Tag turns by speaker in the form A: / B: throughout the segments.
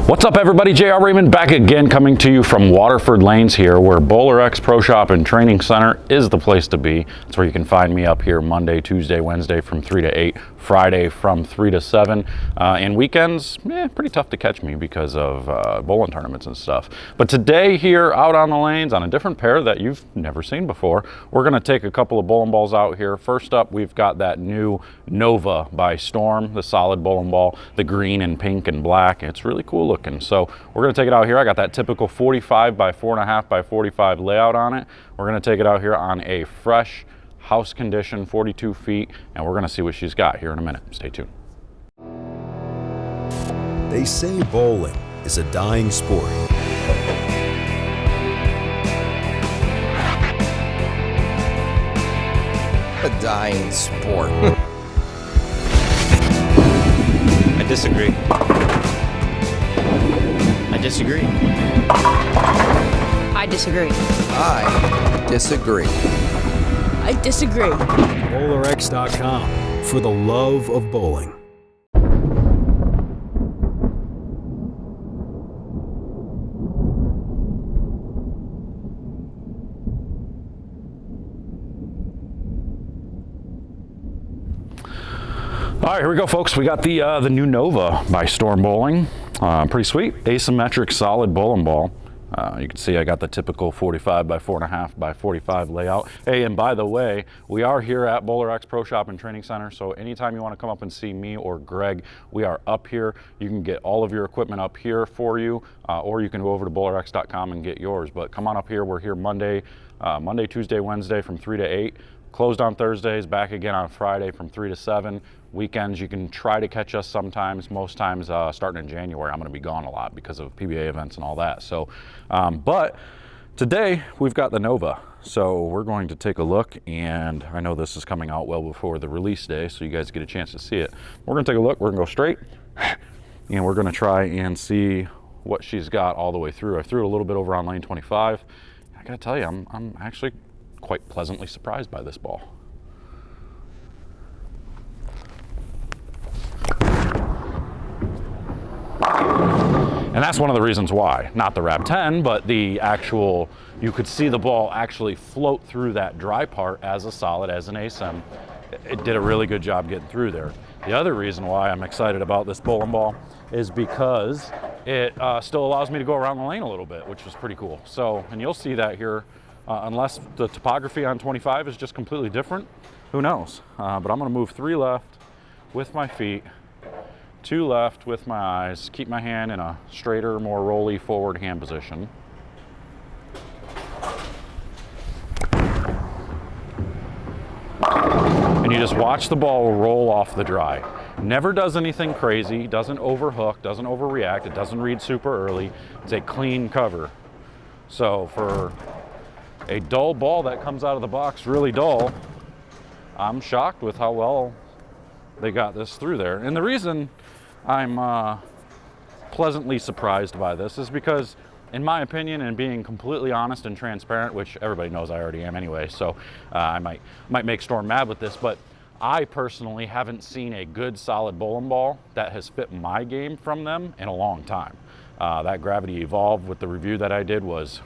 A: What's up everybody, JR Raymond back again, coming to you from Waterford Lanes here, where Bowler X Pro Shop and Training Center is the place to be. That's where you can find me up here Monday, Tuesday, Wednesday from 3 to 8, Friday from 3 to 7. And weekends, pretty tough to catch me because of bowling tournaments and stuff. But today here out on the lanes on a different pair that you've never seen before, we're gonna take a couple of bowling balls out here. First up, we've got that new Nova by Storm, the solid bowling ball, the green and pink and black. It's really cool looking. So we're going to take it out here. I got that typical 45 by 4.5 by 45 layout on it. We're going to take it out here on a fresh house condition 42 feet, and we're going to see what she's got here in a minute. Stay tuned.
B: They say bowling is a dying sport.
C: A dying sport.
D: I disagree. I disagree.
E: I disagree.
C: I disagree.
E: I disagree.
B: BowlerX.com for the love of bowling.
A: All right, here we go, folks. We got the new Nova by Storm Bowling. Pretty sweet, asymmetric, solid bowling ball. You can see I got the typical 45 by 4.5 by 45 layout. Hey, and by the way, we are here at Bowler X Pro Shop and Training Center, so anytime you want to come up and see me or Greg, we are up here. You can get all of your equipment up here for you, or you can go over to bowlerx.com and get yours. But come on up here. We're here Monday, Tuesday, Wednesday from 3 to 8. Closed on Thursdays, back again on Friday from 3 to 7. Weekends, you can try to catch us sometimes. Most times, starting in January, I'm going to be gone a lot because of PBA events and all that. So, but today we've got the Nova. So we're going to take a look, and I know this is coming out well before the release day, so you guys get a chance to see it. We're going to take a look. We're going to go straight, and we're going to try and see what she's got all the way through. I threw it a little bit over on lane 25. I got to tell you, I'm actually quite pleasantly surprised by this ball. And that's one of the reasons why, not the Rap 10, but the actual, you could see the ball actually float through that dry part as a solid, as an ASIM. It did a really good job getting through there. The other reason why I'm excited about this bowling ball is because it still allows me to go around the lane a little bit, which was pretty cool. So, and you'll see that here, unless the topography on 25 is just completely different, who knows? But I'm gonna move 3 left with my feet, 2 left with my eyes, keep my hand in a straighter, more rolly forward hand position. And you just watch the ball roll off the dry. Never does anything crazy, doesn't overhook, doesn't overreact, it doesn't read super early. It's a clean cover. So for a dull ball that comes out of the box really dull, I'm shocked with how well they got this through there. And the reason I'm pleasantly surprised by this is because, in my opinion, and being completely honest and transparent, which everybody knows I already am anyway, so I might make Storm mad with this, but I personally haven't seen a good solid bowling ball that has fit my game from them in a long time. That Gravity Evolve with the review that I did was,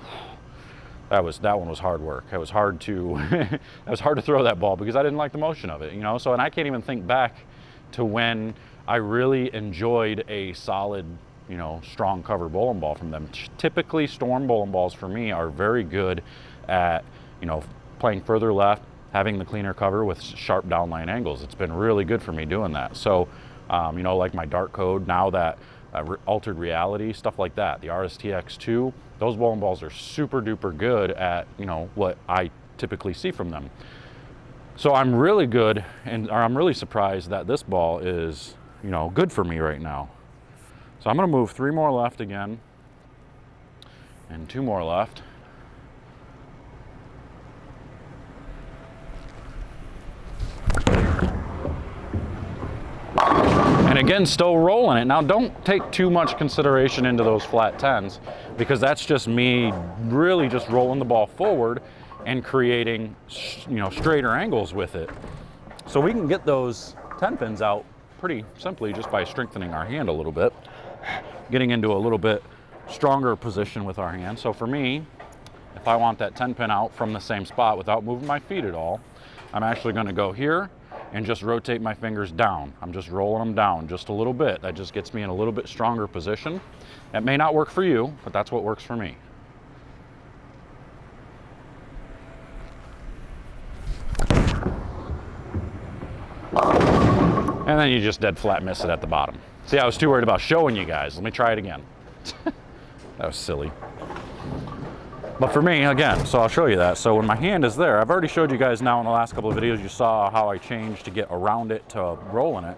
A: that one was hard work. It was hard to it was hard to throw that ball because I didn't like the motion of it, you know. So, and I can't even think back to when I really enjoyed a solid, you know, strong cover bowling ball from them. Typically, Storm bowling balls for me are very good at, you know, playing further left, having the cleaner cover with sharp downline angles. It's been really good for me doing that. So, you know, like my Dark Code, now that Altered Reality, stuff like that, the RSTX2, those bowling balls are super duper good at, you know, what I typically see from them. So I'm really good, or I'm really surprised that this ball is, you know, good for me right now. So I'm gonna move 3 more left again, and 2 more left. And again, still rolling it. Now, don't take too much consideration into those flat 10s, because that's just me really just rolling the ball forward and creating, you know, straighter angles with it. So we can get those 10 pins out pretty simply just by strengthening our hand a little bit. getting into a little bit stronger position with our hand. So for me, if I want that 10 pin out from the same spot without moving my feet at all, I'm actually going to go here and just rotate my fingers down. I'm just rolling them down just a little bit. That just gets me in a little bit stronger position. It may not work for you, but that's what works for me. And then you just dead flat miss it at the bottom. See, I was too worried about showing you guys. Let me try it again. That was silly. But for me, again, so I'll show you that. So when my hand is there, I've already showed you guys now in the last couple of videos, you saw how I changed to get around it to rolling it.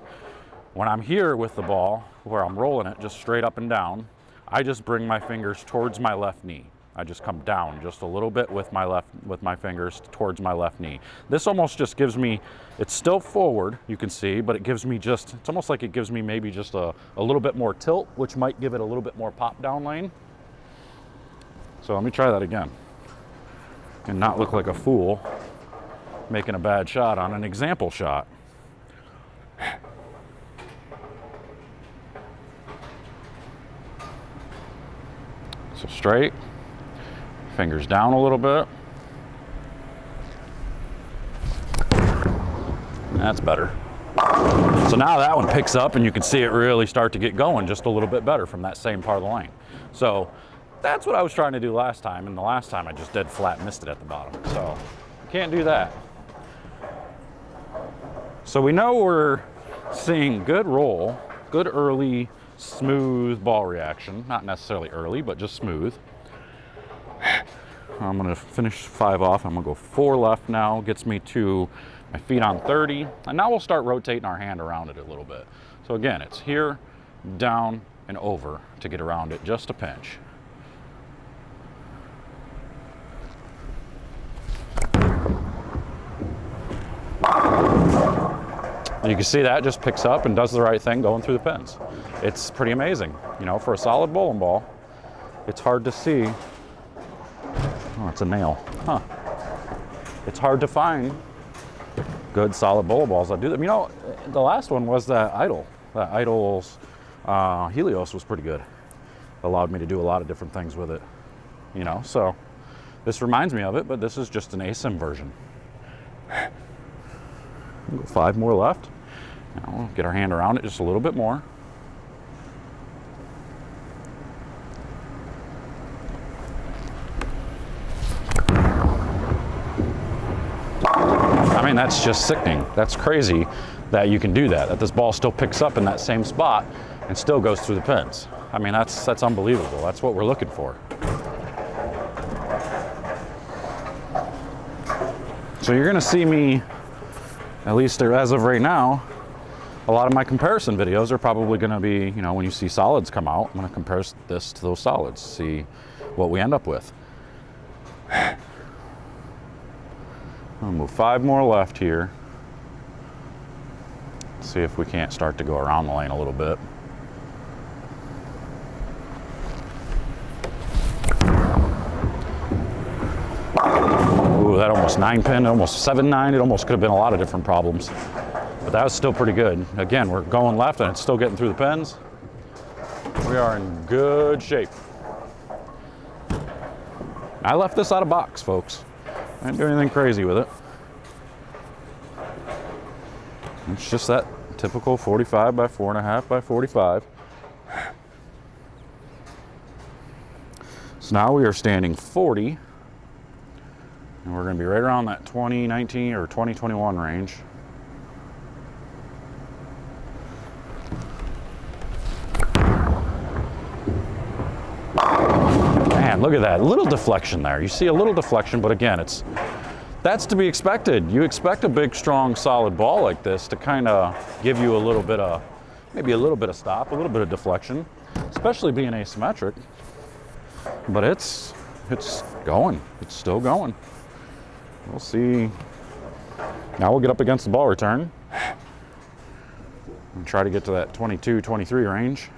A: When I'm here with the ball, where I'm rolling it just straight up and down, I just bring my fingers towards my left knee. I just come down just a little bit with my fingers towards my left knee. This almost just gives me, it's still forward, you can see, but it gives me just, it's almost like it gives me maybe just a little bit more tilt, which might give it a little bit more pop down lane. So let me try that again and not look like a fool making a bad shot on an example shot. So straight, fingers down a little bit. That's better. So now that one picks up and you can see it really start to get going just a little bit better from that same part of the lane. So that's what I was trying to do last time, and the last time I just dead flat missed it at the bottom. So can't do that. So we know we're seeing good roll, good early, smooth ball reaction. Not necessarily early, but just smooth. I'm gonna finish 5 off. I'm gonna go 4 left now. Gets me to my feet on 30. And now we'll start rotating our hand around it a little bit. So again, it's here, down, and over to get around it just a pinch. You can see that just picks up and does the right thing going through the pins. It's pretty amazing. You know, for a solid bowling ball, it's hard to see. Oh, it's a nail. Huh. It's hard to find good solid bowling balls that do that. You know, the last one was that Idol. That Idol's Helios was pretty good. Allowed me to do a lot of different things with it. You know, so this reminds me of it, but this is just an Asym version. 5 more left. Now we'll get our hand around it just a little bit more. I mean, that's just sickening. That's crazy that you can do that, that this ball still picks up in that same spot and still goes through the pins. I mean, that's unbelievable. That's what we're looking for. So you're gonna see me, at least as of right now, a lot of my comparison videos are probably going to be, you know, when you see solids come out, I'm going to compare this to those solids, see what we end up with. I'll move 5 more left here. See if we can't start to go around the lane a little bit. Ooh, that almost 9 pin, almost 7-9. It almost could have been a lot of different problems. But that was still pretty good. Again, we're going left and it's still getting through the pins. We are in good shape. I left this out of box, folks. I didn't do anything crazy with it. It's just that typical 45 by 4.5 by 45. So now we are standing 40. And we're going to be right around that 2019 or 2021 range. Man, look at that. A little deflection there. You see a little deflection, but again, that's to be expected. You expect a big, strong, solid ball like this to kind of give you a little bit of, maybe a little bit of stop, a little bit of deflection, especially being asymmetric. But it's going. It's still going. We'll see. Now we'll get up against the ball return and try to get to that 22, 23 range.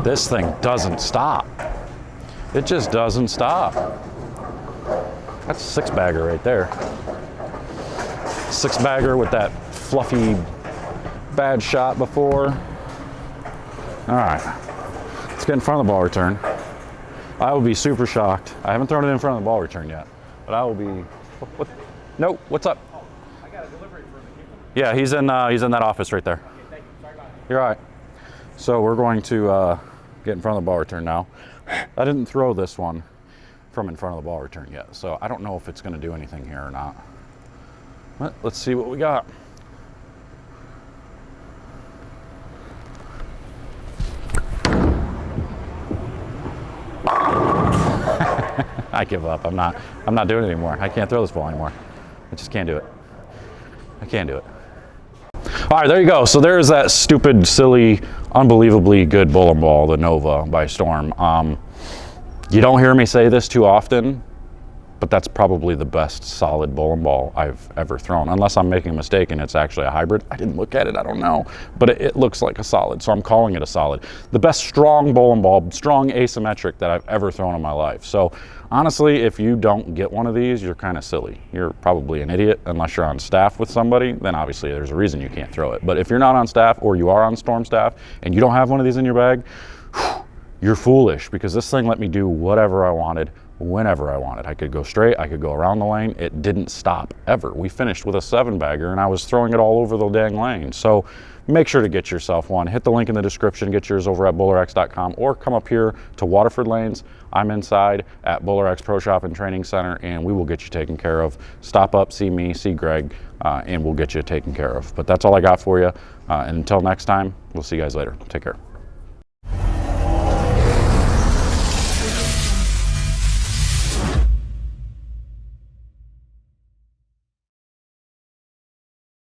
A: This thing doesn't stop. It just doesn't stop. That's a 6-bagger right there. 6-bagger with that fluffy bad shot before. All right, let's get in front of the ball return. I will be super shocked. I haven't thrown it in front of the ball return yet, but I will be, what? No, what's up? I got a delivery for him. Yeah, he's in that office right there. Okay, thank you. Sorry about it. You're all right. So we're going to get in front of the ball return now. I didn't throw this one from in front of the ball return yet, so I don't know if it's going to do anything here or not. But let's see what we got. I give up. I'm not doing it anymore. I can't throw this ball anymore. I just can't do it. I can't do it. All right, there you go. So there's that stupid, silly, unbelievably good bowling ball, the Nova by Storm. You don't hear me say this too often, but that's probably the best solid bowling ball I've ever thrown, unless I'm making a mistake and it's actually a hybrid. I didn't look at it, I don't know, but it looks like a solid, so I'm calling it a solid. The best strong bowling ball, strong asymmetric that I've ever thrown in my life. So honestly, if you don't get one of these, you're kind of silly. You're probably an idiot unless you're on staff with somebody, then obviously there's a reason you can't throw it. But if you're not on staff or you are on Storm staff and you don't have one of these in your bag, you're foolish, because this thing let me do whatever I wanted, whenever I wanted. I could go straight, I could go around the lane. It didn't stop ever. We finished with a 7-bagger and I was throwing it all over the dang lane. So make sure to get yourself one. Hit the link in the description, get yours over at bowlerx.com, or come up here to Waterford Lanes. I'm inside at BowlerX Pro Shop and Training Center, and we will get you taken care of. Stop up, see me, see Greg, and we'll get you taken care of. But that's all I got for you. And until next time, we'll see you guys later. Take care.